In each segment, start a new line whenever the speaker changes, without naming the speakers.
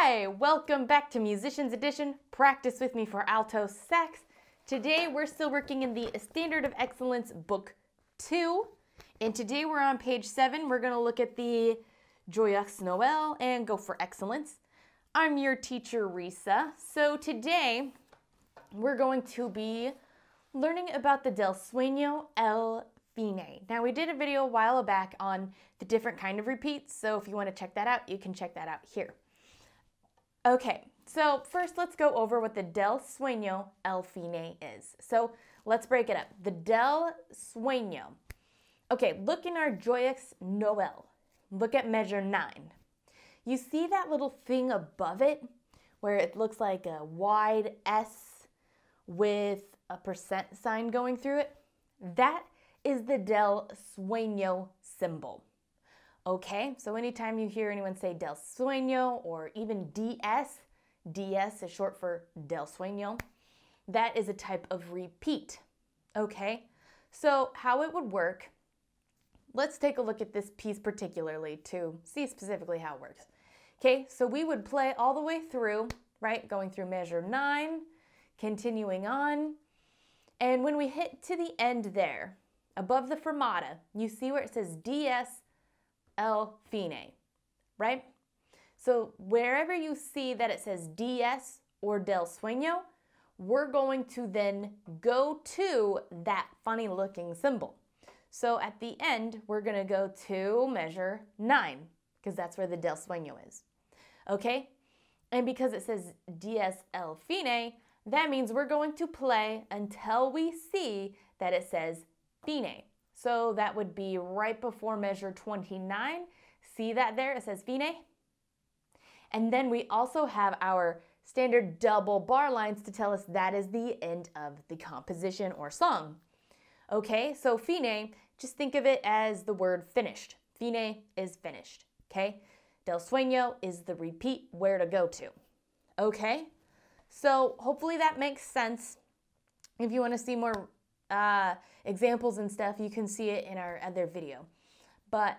Hi, welcome back to Musicians Edition, Practice With Me for Alto Sax. Today we're still working in the Standard of Excellence Book 2. And today we're on page 7. We're going to look at the Joyeux Noel and go for excellence. I'm your teacher, Reesa. So today we're going to be learning about the Dal Segno Al Fine. Now we did a video a while back on the different kind of repeats. So if you want to check that out, you can check that out here. Okay, so first let's go over what the Dal Segno Al Fine is. So let's break it up. The Dal Segno. Okay, look in our Joyeux Noel. Look at measure 9. You see that little thing above it where it looks like a wide S with a percent sign going through it? That is the Dal Segno symbol. Okay, so anytime you hear anyone say Dal Segno or even DS, DS is short for Dal Segno, that is a type of repeat. Okay, so how it would work, let's take a look at this piece particularly to see specifically how it works. Okay, so we would play all the way through, right, going through measure 9, continuing on, and when we hit to the end there, above the fermata, you see where it says DS Al Fine, right? So wherever you see that it says DS or Dal Segno, we're going to then go to that funny looking symbol. So at the end, we're going to go to measure 9 because that's where the Dal Segno is. Okay? And because it says DS Al Fine, that means we're going to play until we see that it says Fine. So that would be right before measure 29. See that there? It says Fine. And then we also have our standard double bar lines to tell us that is the end of the composition or song. Okay, so Fine, just think of it as the word finished. Fine is finished. Okay, Dal Segno is the repeat where to go to. Okay, so hopefully that makes sense. If you want to see more examples and stuff, you can see it in our other video. But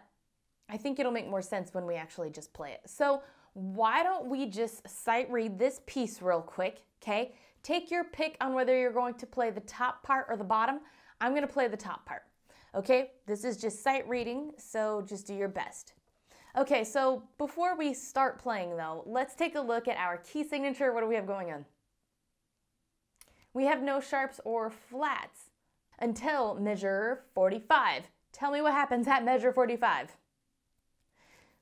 I think it'll make more sense when we actually just play it. So why don't we just sight read this piece real quick, okay? Take your pick on whether you're going to play the top part or the bottom. I'm going to play the top part, okay? This is just sight reading, so just do your best. Okay, so before we start playing though, let's take a look at our key signature. What do we have going on? We have no sharps or flats until measure 45. Tell me what happens at measure 45.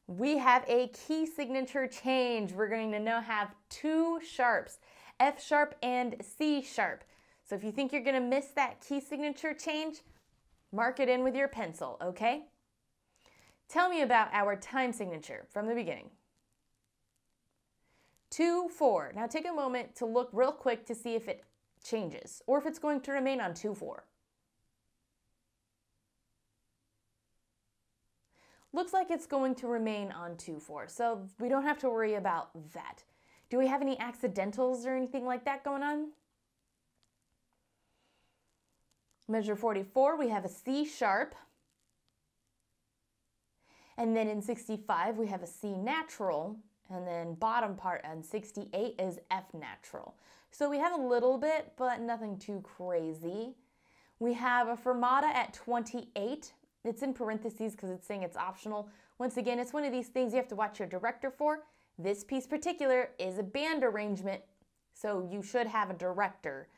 We have a key signature change. We're going to now have two sharps, F sharp and C sharp. So if you think you're going to miss that key signature change, mark it in with your pencil, okay? Tell me about our time signature from the beginning. 2-4. Now take a moment to look real quick to see if it changes or if it's going to remain on 2-4. Looks like it's going to remain on 2-4, so we don't have to worry about that. Do we have any accidentals or anything like that going on? Measure 44, we have a C sharp. And then in 65, we have a C natural. And then bottom part on 68 is F natural. So we have a little bit, but nothing too crazy. We have a fermata at 28. It's in parentheses because it's saying it's optional. Once again, it's one of these things you have to watch your director for. This piece particular is a band arrangement, so you should have a director.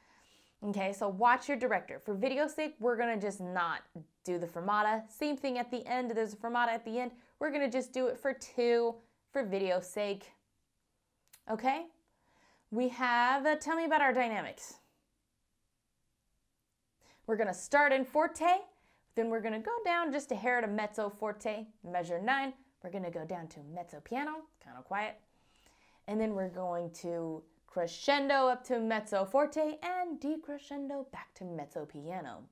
Okay, so watch your director. For video's sake, we're going to just not do the fermata. Same thing at the end. There's a fermata at the end. We're going to just do it for 2 for video's sake. Okay? We have, tell me about our dynamics. We're going to start in forte. Then we're going to go down just a hair to mezzo forte, measure 9. We're going to go down to mezzo piano, kind of quiet. And then we're going to crescendo up to mezzo forte and decrescendo back to mezzo piano.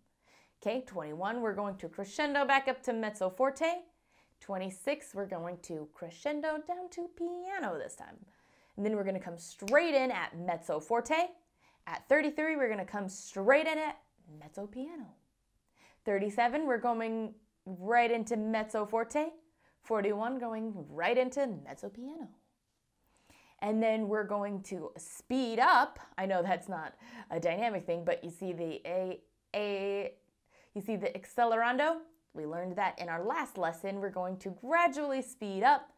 Okay, 21, we're going to crescendo back up to mezzo forte. 26, we're going to crescendo down to piano this time. And then we're going to come straight in at mezzo forte. At 33, we're going to come straight in at mezzo piano. 37, we're going right into mezzo forte. 41, going right into mezzo piano. And then we're going to speed up. I know that's not a dynamic thing, but you see you see the accelerando? We learned that in our last lesson. We're going to gradually speed up.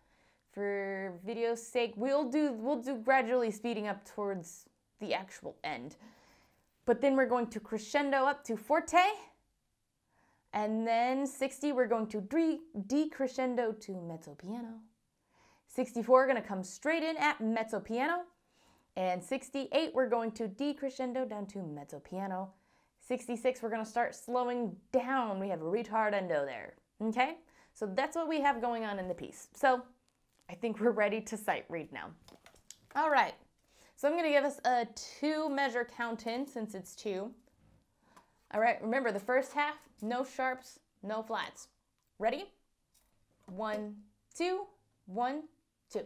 For video's sake, we'll do gradually speeding up towards the actual end. But then we're going to crescendo up to forte. And then 60, we're going to decrescendo to mezzo piano. 64, we're going to come straight in at mezzo piano. And 68, we're going to decrescendo down to mezzo piano. 66, we're going to start slowing down. We have a ritardando there, okay? So that's what we have going on in the piece. So I think we're ready to sight read now. All right, so I'm going to give us a 2-measure count in since it's 2. All right, remember the first half, no sharps, no flats. Ready? 1, 2, 1, 2.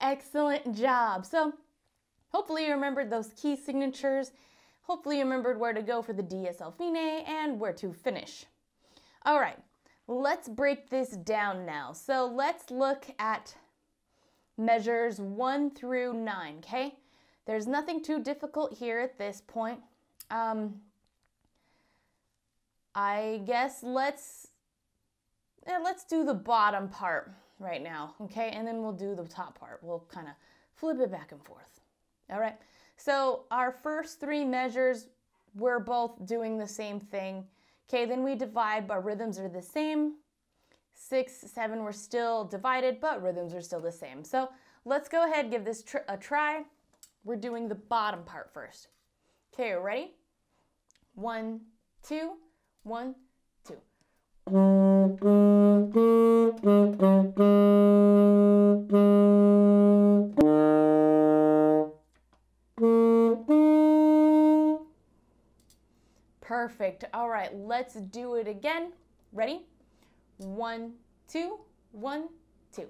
Excellent job. So hopefully you remembered those key signatures. Hopefully you remembered where to go for the Dal Segno Al Fine and where to finish. All right, let's break this down now. So let's look at measures 1 through 9, okay? There's nothing too difficult here at this point. I guess let's do the bottom part right now, okay? And then we'll do the top part. We'll kind of flip it back and forth. All right, so our first 3 measures, we're both doing the same thing. Okay, then we divide, but rhythms are the same. 6, 7, we're still divided, but rhythms are still the same. So let's go ahead and give this a try. We're doing the bottom part first. Okay, ready? 1, 2, 1, 2. Perfect. All right, let's do it again. Ready? 1, 2, 1, 2.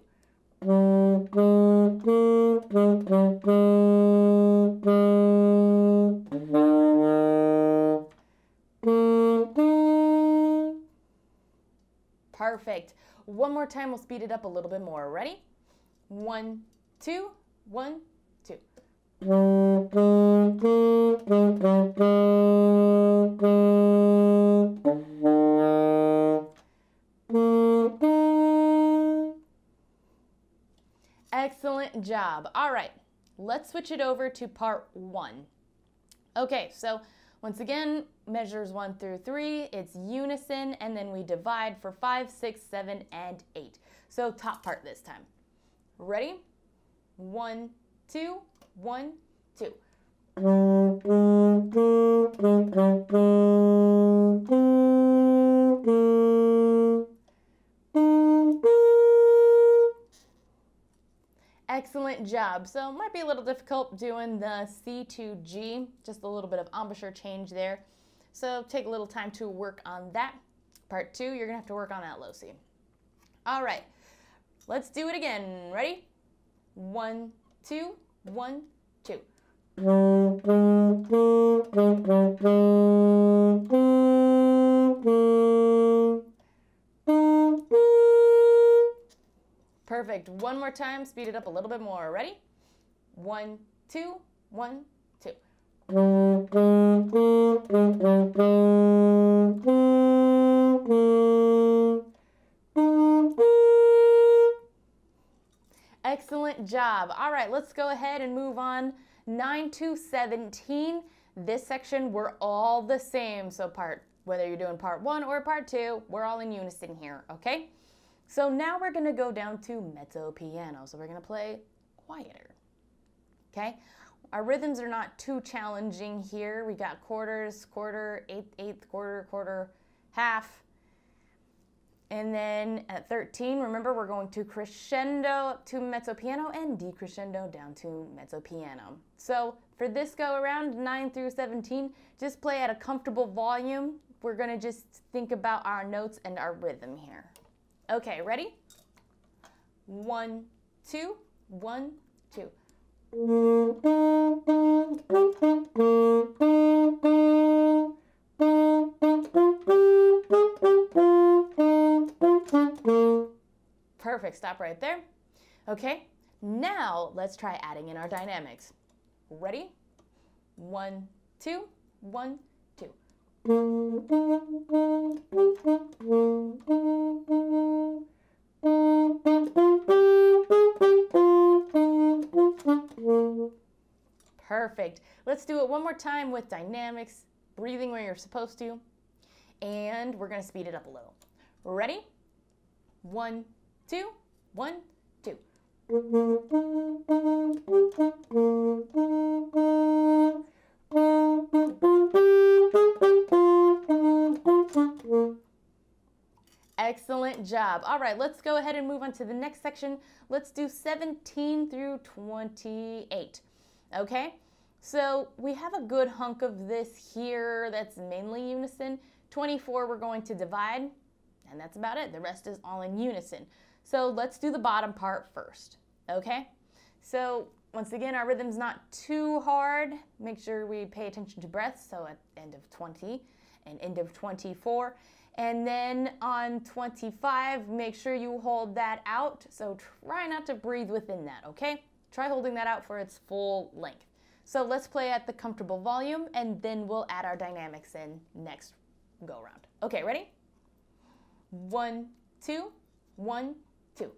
Perfect. One more time, we'll speed it up a little bit more. Ready? 1, 2, 1, 2. Excellent job. All right, let's switch it over to part 1. Okay, so Once again, measures 1 through 3, it's unison, and then we divide for 5, 6, 7, and 8. So top part this time. Ready? 1, 2, 1, 2. Excellent job. So it might be a little difficult doing the C to G, just a little bit of embouchure change there. So take a little time to work on that. Part 2, you're gonna have to work on that low C. All right, let's do it again. Ready? 1, 2, 1, 2. Perfect. One more time, speed it up a little bit more. Ready? 1, 2, 1, 2. Excellent job. All right, let's go ahead and move on. 9 to 17. This section, we're all the same. So whether you're doing part 1 or part 2, we're all in unison here, okay? So now we're gonna go down to mezzo piano. So we're gonna play quieter, okay? Our rhythms are not too challenging here. We got quarters, quarter, eighth, quarter, quarter, half. And then at 13, remember we're going to crescendo up to mezzo piano and decrescendo down to mezzo piano. So for this go around, 9 through 17, just play at a comfortable volume. We're gonna just think about our notes and our rhythm here. Okay, ready? 1, 2, 1, 2. Perfect, stop right there. Okay, now let's try adding in our dynamics. Ready? 1, 2, 1, 2. Perfect. Let's do it one more time with dynamics, breathing where you're supposed to, and we're going to speed it up a little. Ready? 1, 2, 1, 2. Excellent job. All right, let's go ahead and move on to the next section. Let's do 17 through 28. Okay, so we have a good hunk of this here that's mainly unison. 24 we're going to divide, and that's about it. The rest is all in unison. So let's do the bottom part first, okay? So once again, our rhythm's not too hard. Make sure we pay attention to breath, so at end of 20 and end of 24. And then on 25, make sure you hold that out. So try not to breathe within that, okay? Try holding that out for its full length. So let's play at the comfortable volume, and then we'll add our dynamics in next go around. Okay, ready? 1, 2, 1, 2.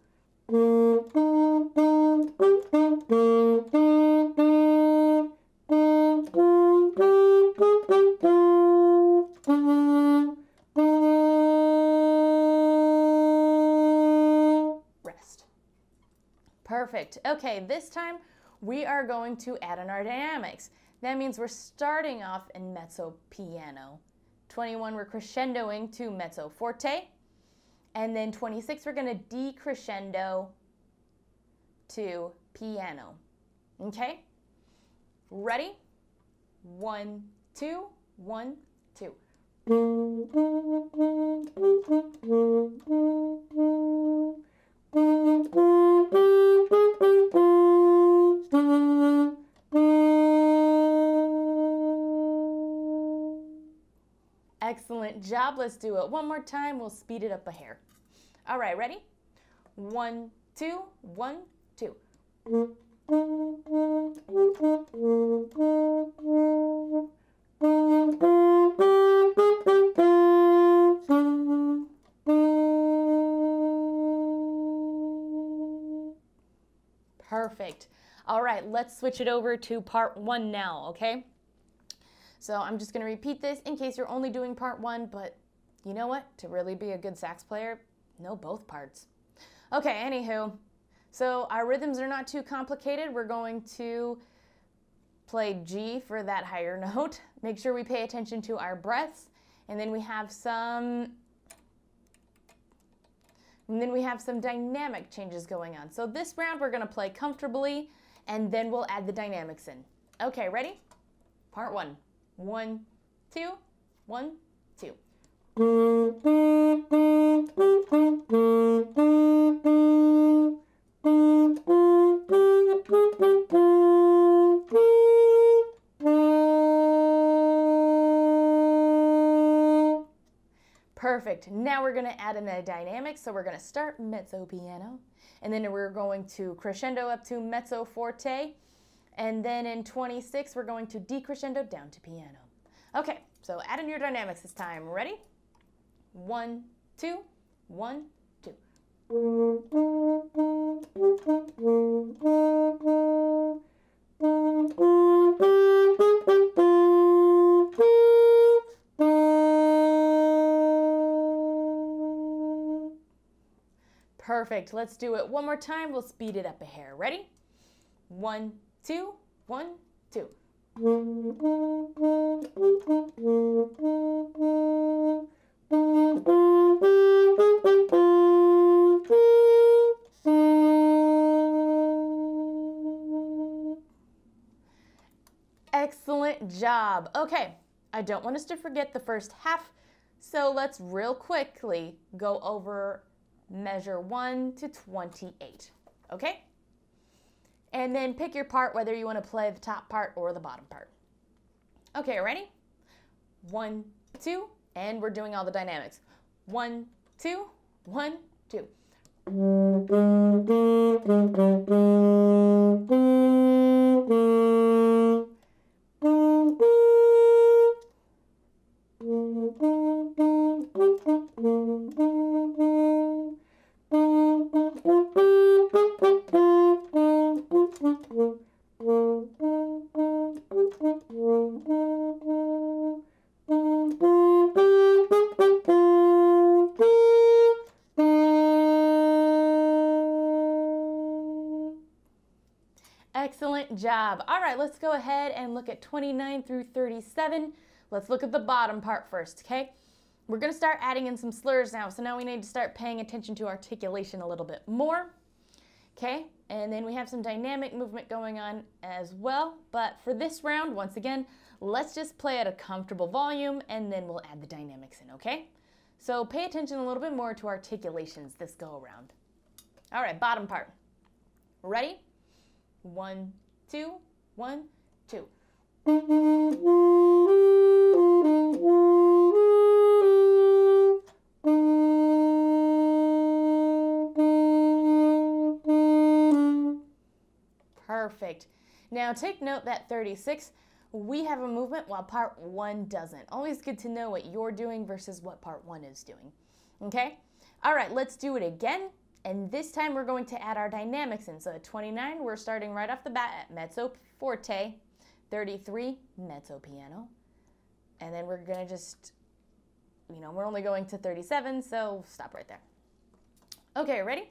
Rest. Perfect. Okay, this time we are going to add in our dynamics. That means we're starting off in mezzo piano. 21 we're crescendoing to mezzo forte. And then 26 we're going to decrescendo to piano. Okay? Ready? 1, 2, 1, 2. Excellent job. Let's do it one more time. We'll speed it up a hair. All right, ready? 1, 2, 1, 2. Perfect. All right, let's switch it over to part 1 now, okay? So I'm just going to repeat this in case you're only doing part one, but you know what? To really be a good sax player, know both parts. Okay, anywho, so our rhythms are not too complicated. We're going to play G for that higher note. Make sure we pay attention to our breaths, and then we have some dynamic changes going on. So this round we're going to play comfortably, and then we'll add the dynamics in. Okay, ready? Part one. 1, 2, 1, 2. Perfect. Now we're going to add in the dynamics. So we're going to start mezzo piano, and then we're going to crescendo up to mezzo forte, and then in 26 we're going to decrescendo down to piano. Okay, so add in your dynamics this time. Ready? 1, 2, 1, 2. Perfect. Let's do it one more time. We'll speed it up a hair. Ready? 1, 2, 1, 2. Excellent job. Okay, I don't want us to forget the first half, so let's real quickly go over measure 1 to 28, okay? And then pick your part, whether you want to play the top part or the bottom part. Okay, ready? 1, 2, and we're doing all the dynamics. 1, 2, 1, 2. Excellent job. All right, let's go ahead and look at 29 through 37. Let's look at the bottom part first, okay? We're going to start adding in some slurs now, so now we need to start paying attention to articulation a little bit more, okay? And then we have some dynamic movement going on as well, but for this round, once again, let's just play at a comfortable volume, and then we'll add the dynamics in, okay? So pay attention a little bit more to articulations this go around. All right, bottom part. Ready? 1, 2, 1, 2. Perfect. Now take note that 36, we have a movement while part 1 doesn't. Always good to know what you're doing versus what part 1 is doing. Okay? All right, let's do it again. And this time we're going to add our dynamics in. So at 29, we're starting right off the bat at mezzo forte, 33, mezzo piano. And then we're going to just, we're only going to 37, so stop right there. Okay, ready?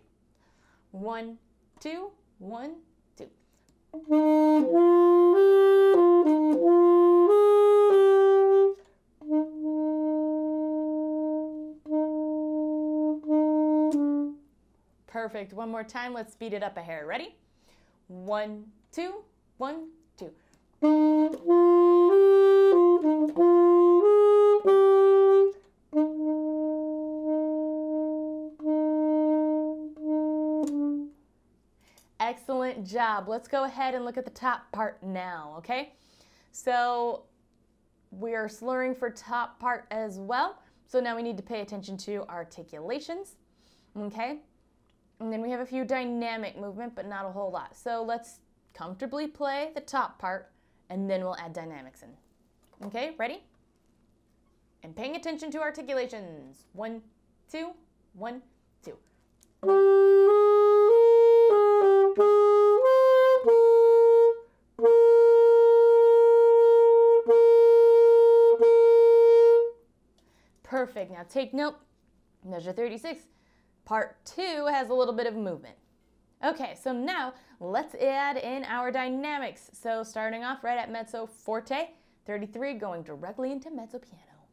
1, 2, 1, 2. Perfect. One more time. Let's speed it up a hair. Ready? 1, 2, 1, 2. Excellent job. Let's go ahead and look at the top part now, okay? So we are slurring for top part as well. So now we need to pay attention to articulations, okay? And then we have a few dynamic movement, but not a whole lot. So let's comfortably play the top part, and then we'll add dynamics in. Okay, ready? And paying attention to articulations. 1, 2, 1, 2. Perfect. Now take note, measure 36. Part 2 has a little bit of movement. Okay, so now let's add in our dynamics. So starting off right at mezzo forte, 33, going directly into mezzo piano.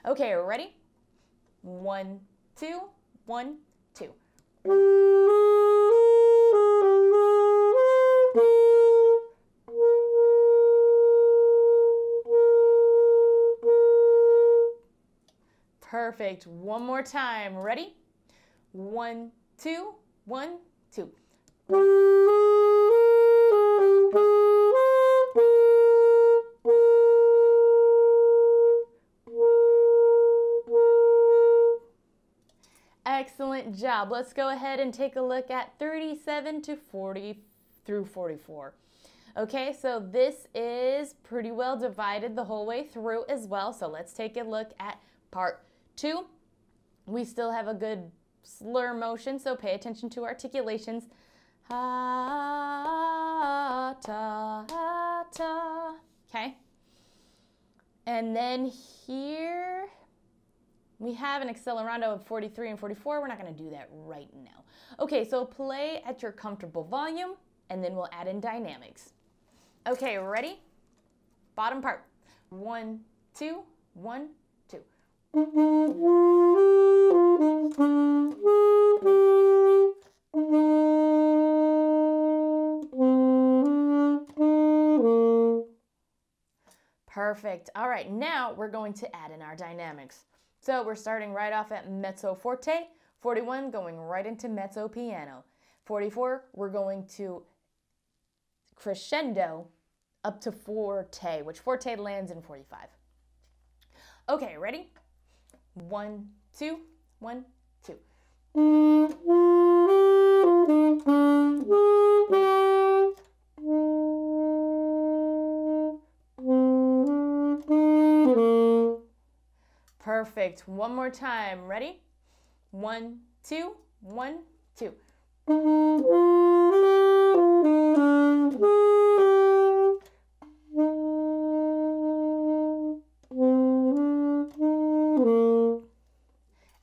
Okay, ready? 1, 2, 1, 2. Perfect. One more time. Ready? 1, 2, 1, 2. Excellent job. Let's go ahead and take a look at 37 to 40 through 44. Okay, so this is pretty well divided the whole way through as well. So let's take a look at part 2. We still have a good slur motion, so pay attention to articulations. Ha, ta, ta. Okay. And then here we have an accelerando of 43 and 44. We're not going to do that right now. Okay, so play at your comfortable volume, and then we'll add in dynamics. Okay, ready? Bottom part. 1, 2, 1, 2. Perfect. All right, now we're going to add in our dynamics. So we're starting right off at mezzo forte, 41 going right into mezzo piano. 44, we're going to crescendo up to forte, which forte lands in 45. Okay, ready? 1, 2, 1, 2. Perfect. One more time. Ready? 1, 2, 1, 2.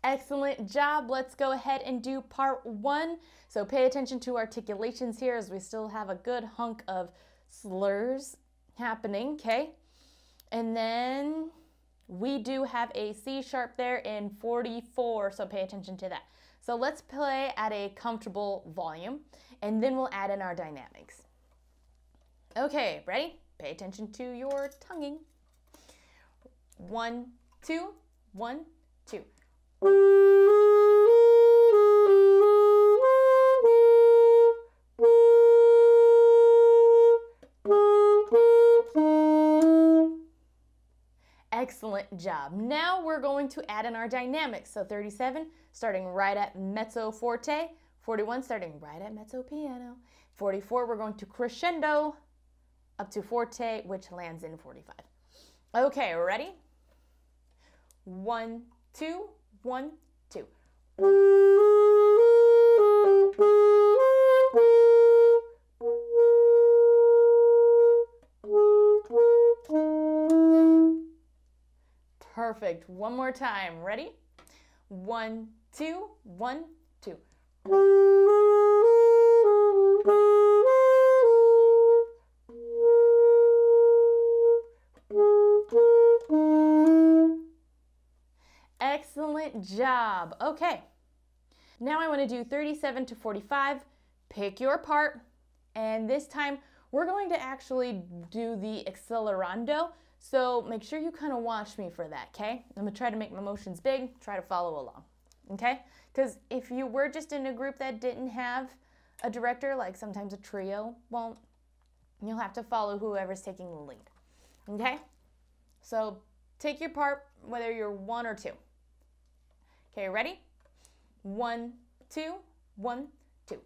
Excellent job. Let's go ahead and do part 1. So pay attention to articulations here as we still have a good hunk of slurs happening, okay? And then we do have a C sharp there in 44, so pay attention to that. So let's play at a comfortable volume, and then we'll add in our dynamics. Okay, ready? Pay attention to your tonguing. 1, 2, 1, 2. Excellent job. Now we're going to add in our dynamics. So 37, starting right at mezzo forte. 41, starting right at mezzo piano. 44, we're going to crescendo up to forte, which lands in 45. Okay, ready? 1, 2, 1, 2. Perfect. One more time. Ready? 1, 2, 1, 2. Excellent job. Okay. Now I want to do 37 to 45. Pick your part. And this time we're going to actually do the accelerando. So make sure you kind of watch me for that, okay? I'm going to try to make my motions big, try to follow along, okay? Because if you were just in a group that didn't have a director, like sometimes a trio, well, you'll have to follow whoever's taking the lead, okay? So take your part, whether you're 1 or 2. Okay, ready? 1, 2, 1, 2.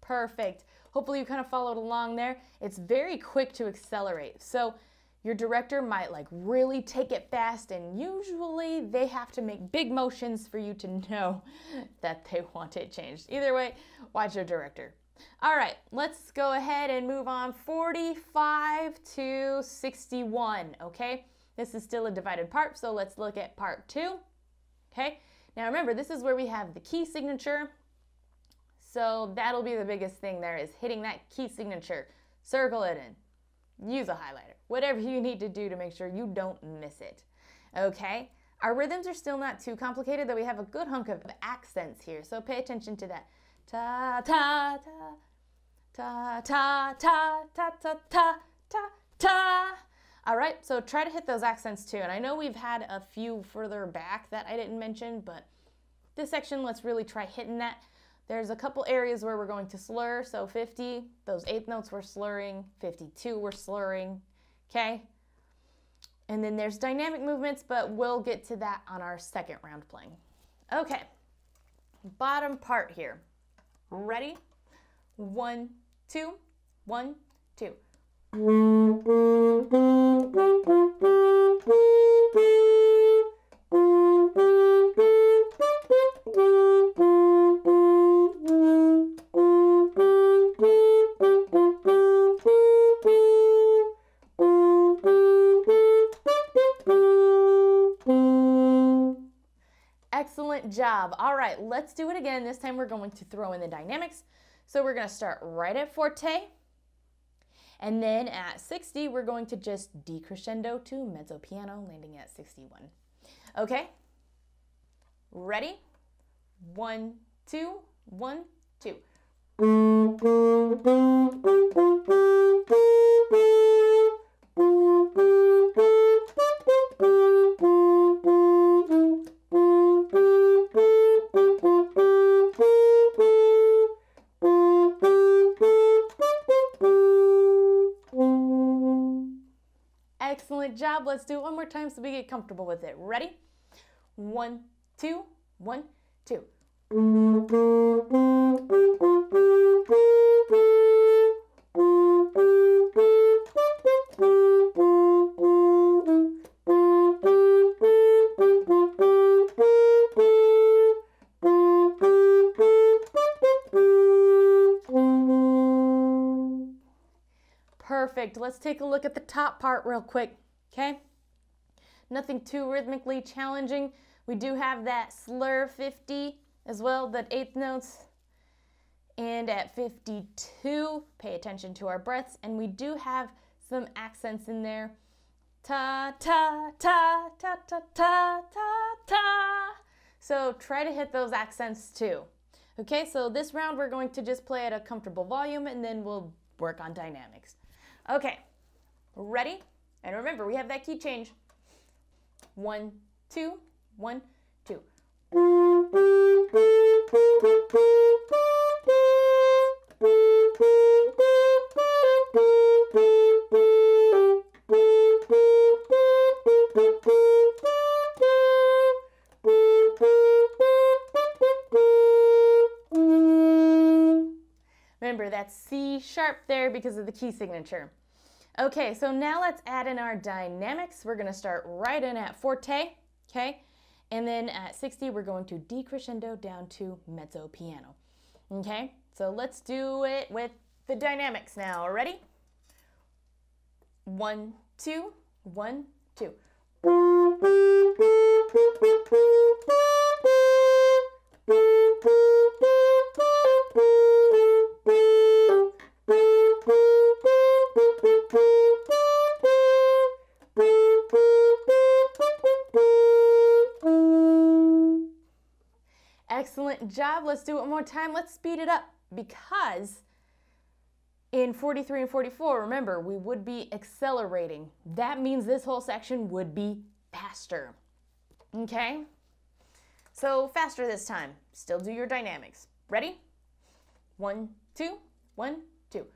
Perfect. Hopefully you kind of followed along there. It's very quick to accelerate. So your director might like really take it fast, and usually they have to make big motions for you to know that they want it changed. Either way, watch your director. All right, let's go ahead and move on. 45 to 61, okay? This is still a divided part, so let's look at part 2, okay? Now remember, this is where we have the key signature, so that'll be the biggest thing there, is hitting that key signature. Circle it in, use a highlighter, whatever you need to do to make sure you don't miss it, okay? Our rhythms are still not too complicated, though we have a good hunk of accents here, so pay attention to that. Ta ta ta ta ta ta ta ta ta ta ta. All right, so try to hit those accents too. And I know we've had a few further back that I didn't mention, but this section, let's really try hitting that. There's a couple areas where we're going to slur. So 50, those eighth notes we're slurring. 52, we're slurring. Okay. And then there's dynamic movements, but we'll get to that on our second round playing. Okay, bottom part here. Ready? 1, 2, 1, 2. Excellent job. All right, let's do it again. This time we're going to throw in the dynamics. So we're going to start right at forte, and then at 60, we're going to just decrescendo to mezzo piano, landing at 61. Okay? Ready? 1, 2, 1, 2. Excellent job. Let's do it one more time so we get comfortable with it. Ready? 1, 2, 1, 2. Perfect. Let's take a look at the top part real quick, okay? Nothing too rhythmically challenging. We do have that slur 50 as well, that eighth notes. And at 52, pay attention to our breaths, and we do have some accents in there. Ta, ta, ta, ta, ta, ta, ta, ta. So try to hit those accents too. Okay, so this round we're going to just play at a comfortable volume, and then we'll work on dynamics. Okay, ready? And remember, we have that key change. 1, 2, 1, 2. Remember, that's C sharp there because of the key signature. Okay, so now let's add in our dynamics. We're going to start right in at forte, okay? And then at 60, we're going to decrescendo down to mezzo piano, okay? So let's do it with the dynamics now. Ready? 1, 2, 1, 2. Excellent job. Let's do it one more time. Let's speed it up, because in 43 and 44, remember, we would be accelerating. That means this whole section would be faster. Okay? So faster this time. Still do your dynamics. Ready? 1, 2, 1, 2.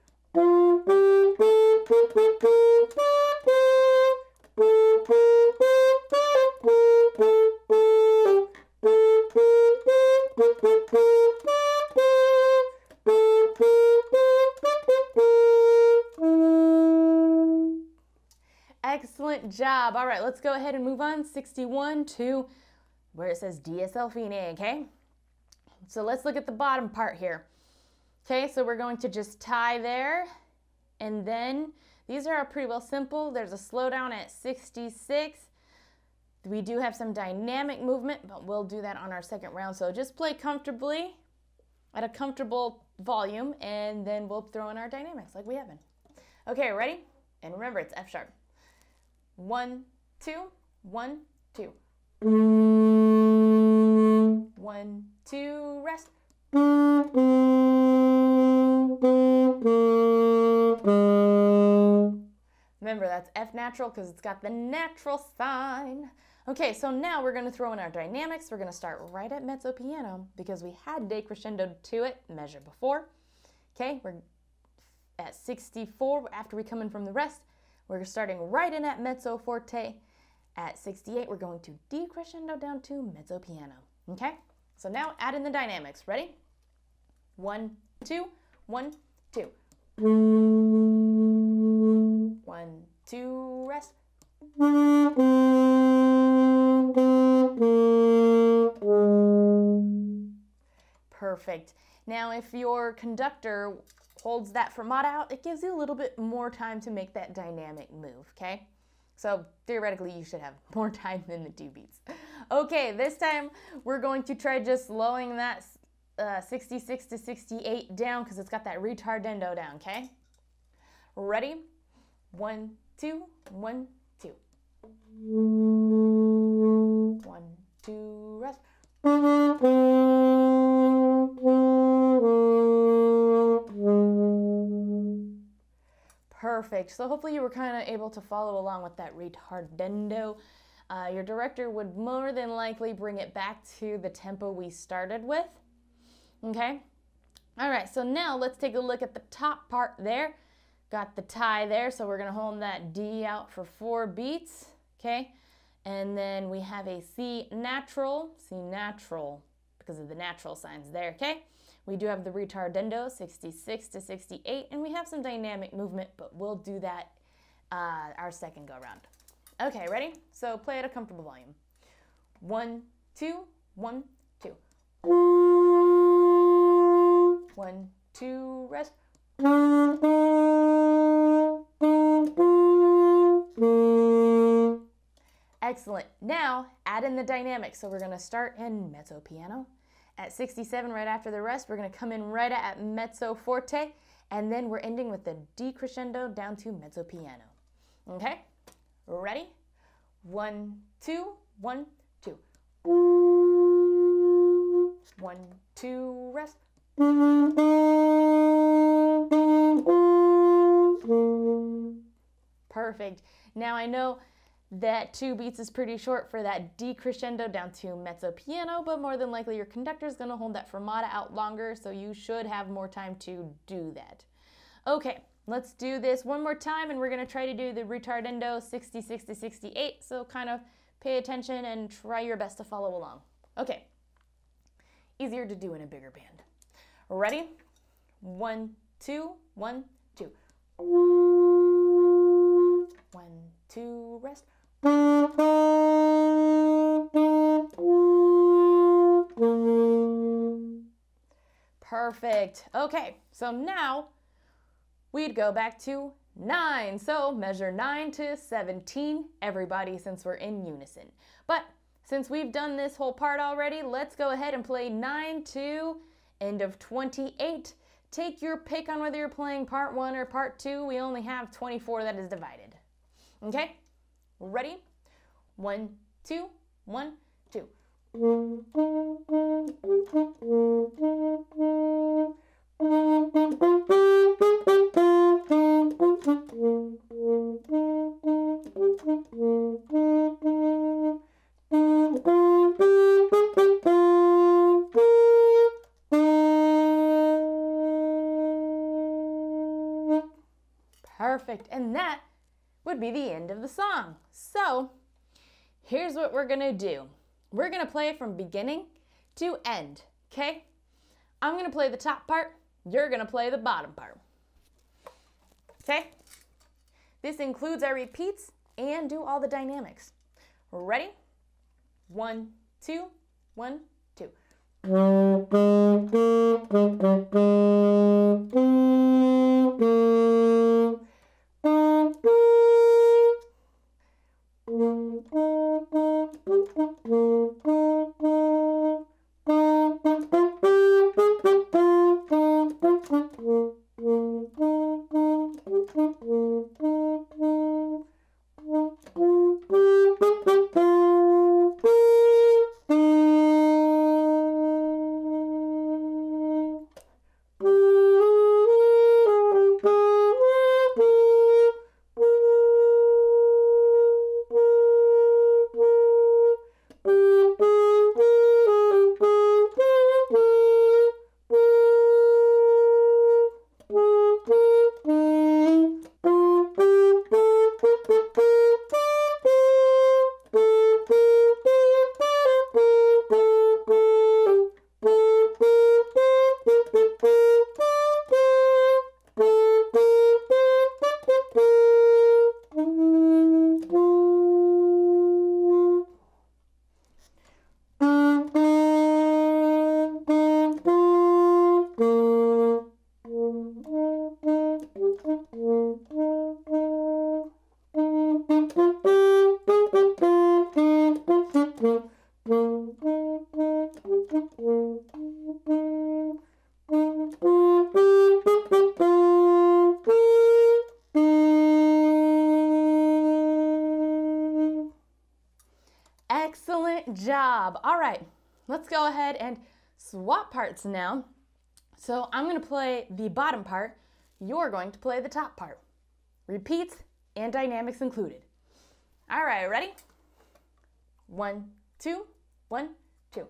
Excellent job. All right, let's go ahead and move on. 61 to where it says Dies Al Fine, okay? So let's look at the bottom part here. Okay, so we're going to just tie there, and then these are pretty well simple. There's a slowdown at 66. We do have some dynamic movement, but we'll do that on our second round. So just play comfortably at a comfortable volume, and then we'll throw in our dynamics like we have been. Okay, ready? And remember, it's F sharp. 1, 2, 1, 2. 1, 2, rest. Remember, that's F natural because it's got the natural sign. Okay, so now we're going to throw in our dynamics. We're going to start right at mezzo piano because we had decrescendo to it, measure before. Okay, we're at 64 after we come in from the rest. We're starting right in at mezzo forte. At 68, we're going to decrescendo down to mezzo piano. Okay, so now add in the dynamics. Ready? 1, 2, 1, 2. 1, 2, rest. Perfect. Now, if your conductor holds that fermata out, it gives you a little bit more time to make that dynamic move, okay? So theoretically, you should have more time than the 2 beats. Okay, this time we're going to try just slowing that 66 to 68 down because it's got that retardendo down, okay? Ready? 1, 2, 1, 2. 1, 2, rest. Perfect. So hopefully you were kind of able to follow along with that retardendo. Your director would more than likely bring it back to the tempo we started with. Okay? All right, so now let's take a look at the top part there. Got the tie there, so we're going to hold that D out for 4 beats. Okay? And then we have a C natural, because of the natural signs there, okay? We do have the retardendo, 66 to 68, and we have some dynamic movement, but we'll do that our second go round. Okay, ready? So play at a comfortable volume. 1, 2, 1, 2. 1, 2, rest. Excellent. Now, add in the dynamics. So we're going to start in mezzo piano. At 67, right after the rest, we're going to come in right at mezzo forte, and then we're ending with the decrescendo down to mezzo piano. Okay? Ready? 1, 2, 1, 2. 1, 2, rest. Perfect. Now I know that 2 beats is pretty short for that decrescendo down to mezzo piano, but more than likely your conductor is going to hold that fermata out longer, so you should have more time to do that. Okay, let's do this one more time, and we're going to try to do the retardendo 66 to 68, so kind of pay attention and try your best to follow along. Okay, easier to do in a bigger band. Ready? 1, 2, 1, 2. 1, 2, rest. Perfect. Okay, so now we'd go back to 9. So measure 9 to 17, everybody, since we're in unison. But since we've done this whole part already, let's go ahead and play 9 to end of 28. Take your pick on whether you're playing part 1 or part 2. We only have 24 that is divided. Okay? Ready? 1, 2, 1, 2. Perfect. And that would be the end of the song. So here's what we're gonna do. We're gonna play from beginning to end, okay? I'm gonna play the top part, you're gonna play the bottom part. Okay? This includes our repeats and do all the dynamics. Ready? 1, 2, 1, 2. Excellent job. All right, let's go ahead and swap parts now. So I'm going to play the bottom part. You're going to play the top part. Repeats and dynamics included. All right, ready? 1, 2, 1, 2.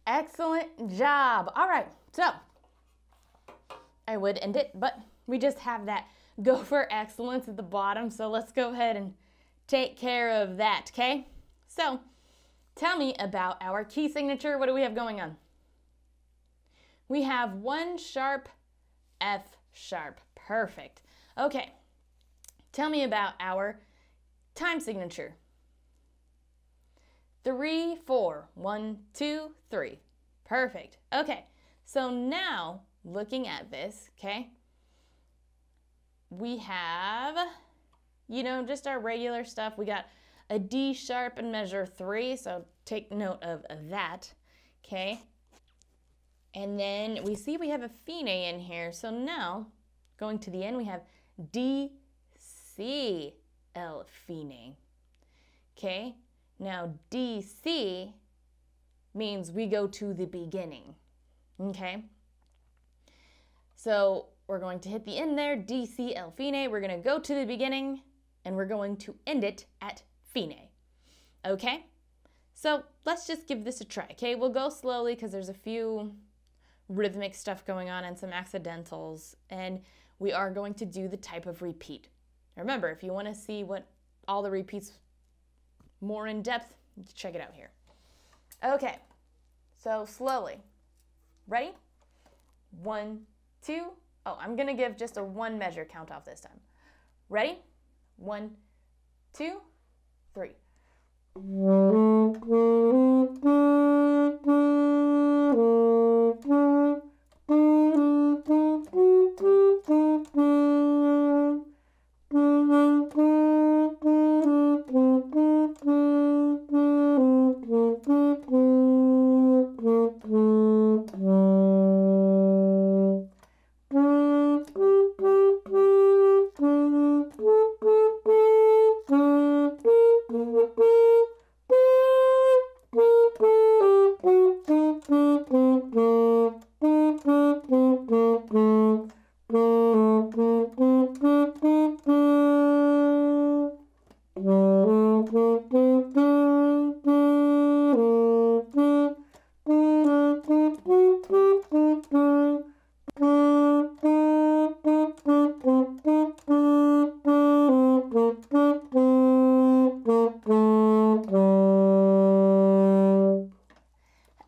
Excellent job. All right, so I would end it, but we just have that go for excellence at the bottom, so let's go ahead and take care of that, okay? So tell me about our key signature. What do we have going on? We have 1 sharp, F sharp. Perfect. Okay, tell me about our time signature. 3, 4, 1, 2, 3. Perfect. Okay, so now looking at this, okay, we have, just our regular stuff. We got a D sharp in measure 3, so take note of that, okay? And then we see we have a fine in here, so now going to the end, we have D, C, L fine, okay? Now DC means we go to the beginning, okay? So we're going to hit the end there, D, C, L fine. We're going to go to the beginning, and we're going to end it at fine, okay? So let's just give this a try, okay? We'll go slowly because there's a few rhythmic stuff going on and some accidentals, and we are going to do the type of repeat. Remember, if you want to see what all the repeats more in depth, check it out here. Okay, so slowly. Ready? 1, 2. Oh, I'm going to give just a 1 measure count off this time. Ready? 1, 2, 3.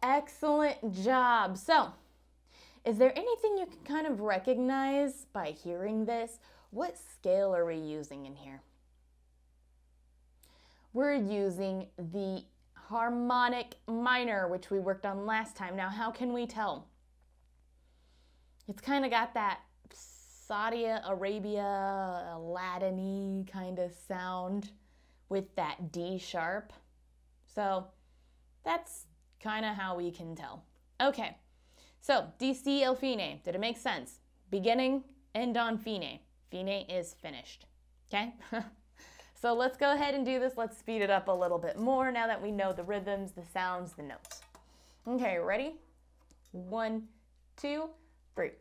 Excellent job. So, is there anything you can kind of recognize by hearing this? What scale are we using in here? We're using the harmonic minor, which we worked on last time. Now, how can we tell? It's kind of got that Saudi Arabia, Aladdin-y kind of sound with that D sharp. So that's kind of how we can tell. Okay, so DC El Fine, did it make sense? Beginning, end on Fine. Fine is finished, okay? So let's go ahead and do this. Let's speed it up a little bit more now that we know the rhythms, the sounds, the notes. Okay, ready? 1, 2, 3.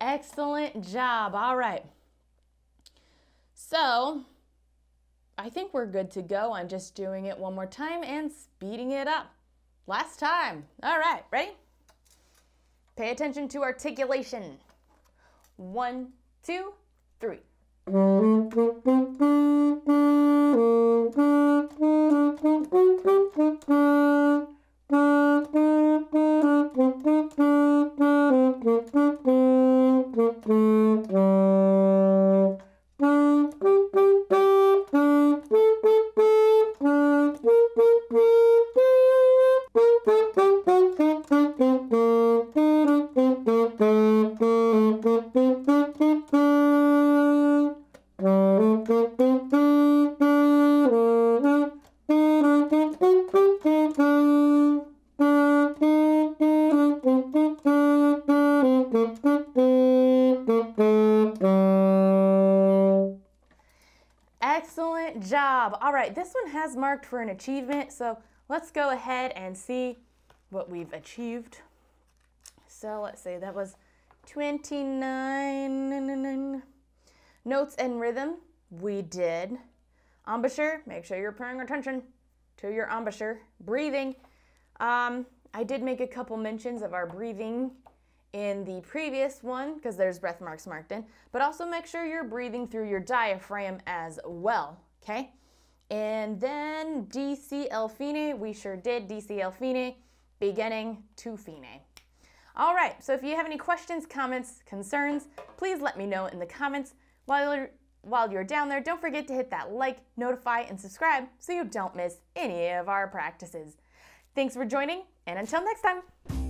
Excellent job. All right. So I think we're good to go. I'm just doing it one more time and speeding it up. Last time. All right, ready? Pay attention to articulation. 1, 2, 3. Excellent job. All right, this one has marked for an achievement, so let's go ahead and see what we've achieved. So let's say that was 29 notes and rhythm. We did. Embouchure, make sure you're paying attention to your embouchure. Breathing. I did make a couple mentions of our breathing in the previous one because there's breath marks marked in, but also make sure you're breathing through your diaphragm as well, okay? And then DC El Fine, we sure did DC El Fine, beginning to Fine. All right, so if you have any questions, comments, concerns, please let me know in the comments. While you're down there, don't forget to hit that like, notify, and subscribe so you don't miss any of our practices. Thanks for joining, and until next time.